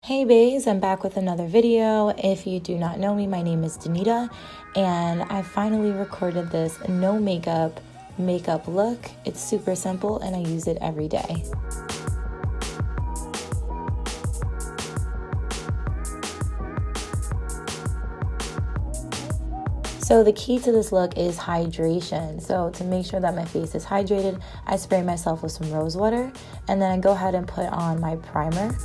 Hey baes, I'm back with another video. If you do not know me, my name is Denita, and I finally recorded this no makeup look. It's super simple and I use it every day. So the key to this look is hydration. So to make sure that my face is hydrated, I spray myself with some rose water, and then I go ahead and put on my primer.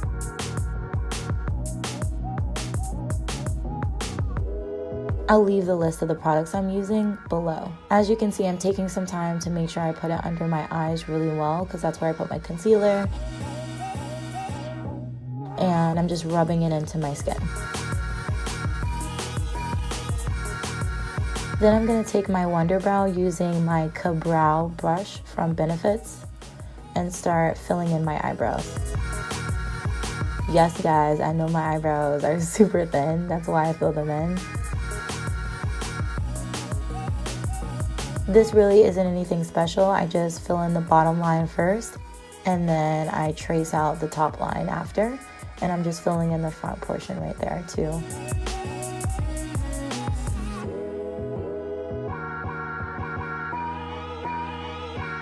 I'll leave the list of the products I'm using below. As you can see, I'm taking some time to make sure I put it under my eyes really well because that's where I put my concealer. And I'm just rubbing it into my skin. Then I'm gonna take my Wunderbrow using my Brow brush from Benefits and start filling in my eyebrows. Yes guys, I know my eyebrows are super thin, that's why I fill them in. This really isn't anything special. I just fill in the bottom line first and then I trace out the top line after, and I'm just filling in the front portion right there too.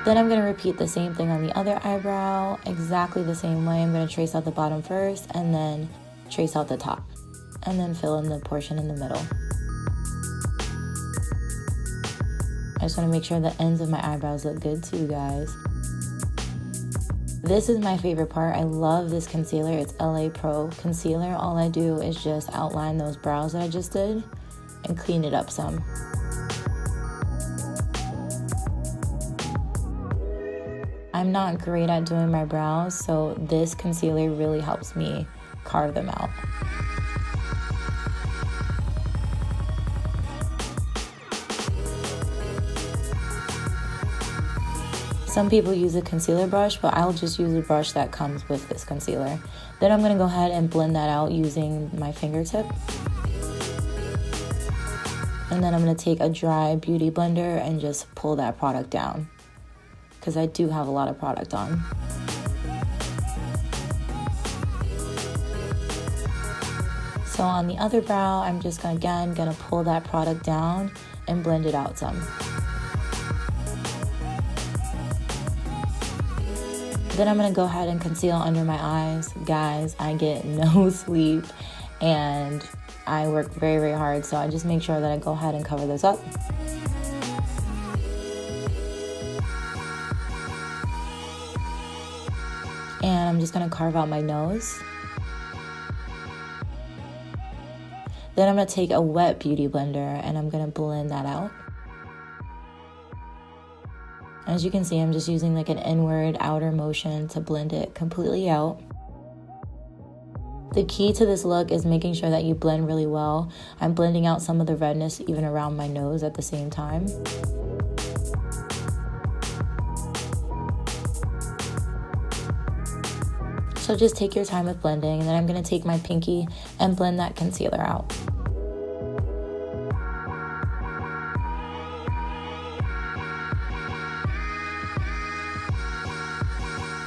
Then I'm going to repeat the same thing on the other eyebrow, exactly the same way. I'm going to trace out the bottom first and then trace out the top and then fill in the portion in the middle. I just want to make sure the ends of my eyebrows look good too, guys. This is my favorite part. I love this concealer. It's LA Pro concealer. All I do is just outline those brows that I just did and clean it up some. I'm not great at doing my brows, so this concealer really helps me carve them out. Some people use a concealer brush, but I'll just use a brush that comes with this concealer. Then I'm going to go ahead and blend that out using my fingertip. And then I'm going to take a dry beauty blender and just pull that product down, because I do have a lot of product on. So on the other brow, I'm just again gonna pull that product down and blend it out some. Then I'm gonna go ahead and conceal under my eyes. Guys, I get no sleep and I work very, very hard, so I just make sure that I go ahead and cover those up. And I'm just gonna carve out my nose. Then I'm gonna take a wet beauty blender and I'm gonna blend that out. As you can see, I'm just using like an inward outer motion to blend it completely out. The key to this look is making sure that you blend really well. I'm blending out some of the redness even around my nose at the same time. So just take your time with blending, and then I'm going to take my pinky and blend that concealer out.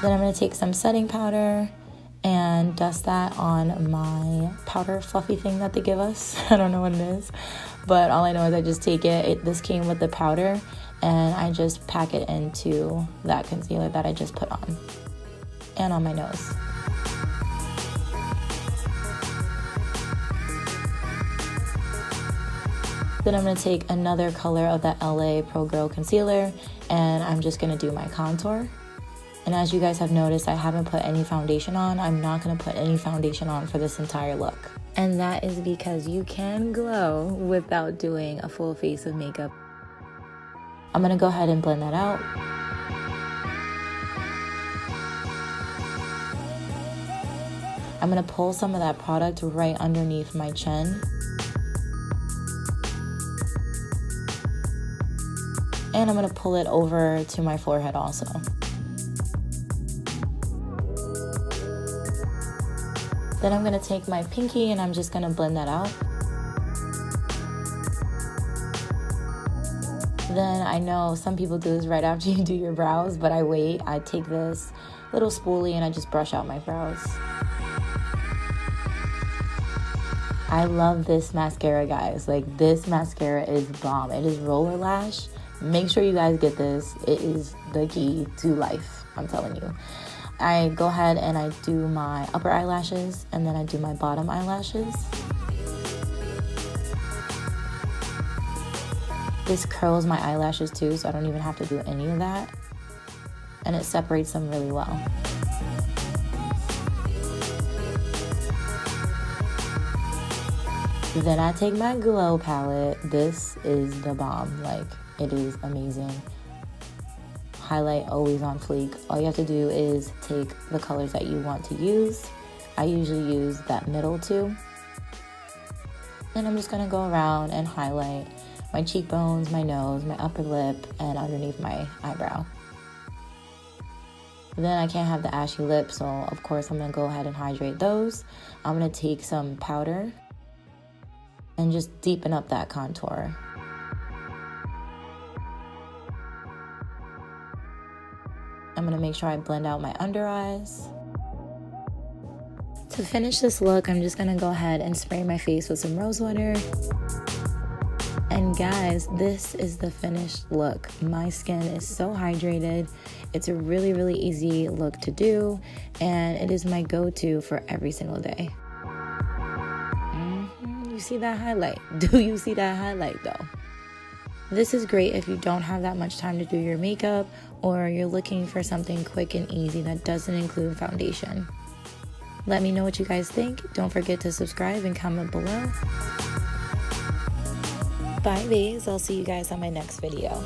Then I'm going to take some setting powder and dust that on my powder fluffy thing that they give us. I don't know what it is, but all I know is I just take it. This came with the powder, and I just pack it into that concealer that I just put on and on my nose. Then I'm going to take another color of that LA Pro Girl concealer and I'm just going to do my contour. And as you guys have noticed, I haven't put any foundation on. I'm not going to put any foundation on for this entire look. And that is because you can glow without doing a full face of makeup. I'm going to go ahead and blend that out. I'm going to pull some of that product right underneath my chin. And I'm going to pull it over to my forehead also. Then I'm going to take my pinky and I'm just going to blend that out. Then I know some people do this right after you do your brows, but I wait. I take this little spoolie and I just brush out my brows. I love this mascara, guys. Like, this mascara is bomb. It is Roller Lash. Make sure you guys get this. It is the key to life, I'm telling you. I go ahead and I do my upper eyelashes, and then I do my bottom eyelashes. This curls my eyelashes too, so I don't even have to do any of that. And it separates them really well. Then I take my Glow palette. This is the bomb. Like, it is amazing. Highlight always on fleek. All you have to do is take the colors that you want to use. I usually use that middle two. Then I'm just gonna go around and highlight my cheekbones, my nose, my upper lip, and underneath my eyebrow. Then I can't have the ashy lips, so of course I'm gonna go ahead and hydrate those. I'm gonna take some powder and just deepen up that contour. I'm gonna make sure I blend out my under eyes. To finish this look, I'm just gonna go ahead and spray my face with some rose water. And guys, this is the finished look. My skin is so hydrated. It's a really, really easy look to do, and it is my go-to for every single day. You see that highlight? Do you see that highlight though? This is great if you don't have that much time to do your makeup, or you're looking for something quick and easy that doesn't include foundation. Let me know what you guys think. Don't forget to subscribe and comment below. Bye, baes. I'll see you guys on my next video.